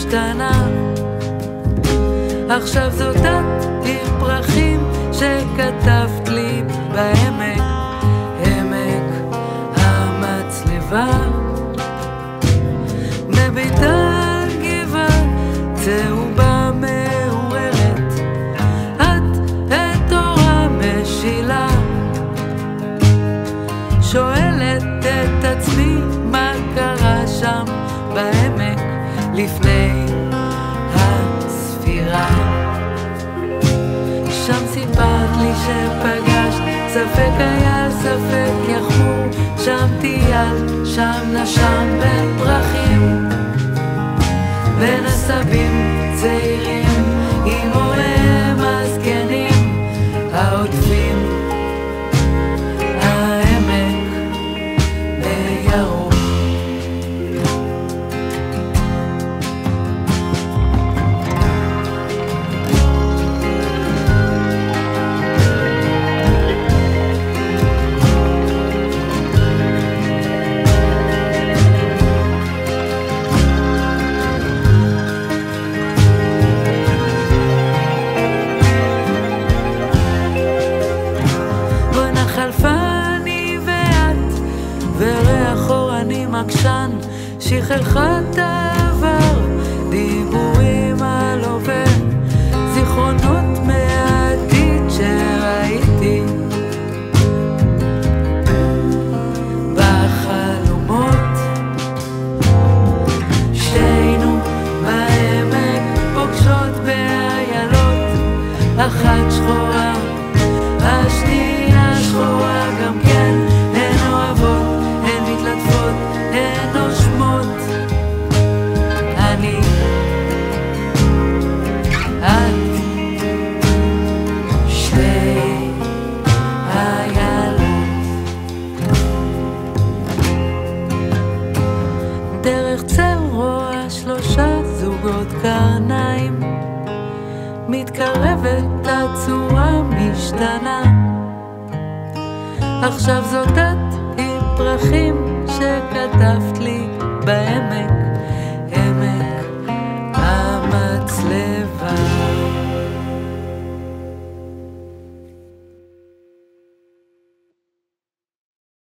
משתנה. עכשיו זאת את עם פרחים שכתבת לי בעמק, עמק המצלבה. בביתה גבעה צהובה מעוררת, את אור המשילה. שואלת את עצמי מה קרה שם בעמק לפני הספירה. שם סיפרת לי שפגשת, ספק היה ספק יחור, שם טייל, שם נשם בין פרחים, בין עשבים צעירים עם הוריהם הזקנים העוטפים העמק בירוק. חלפני ואת וריח אורני מקשן, שכחת העבר, דיבורים על הווה, זיכרונות מהעתיד שראיתי בחלומות. שתינו בעמק פוגשות באיילות, אחת שחורה השנייה שחורה גם כן, הן אוהבות, הן מתלטפות, הן נושמות. אני, את, שתי איילות. דרך צל רואה 3 זוגות קרניים, מתקרבת הצורה משתנה. עכשיו זאת את עם פרחים שכתבת לי בהם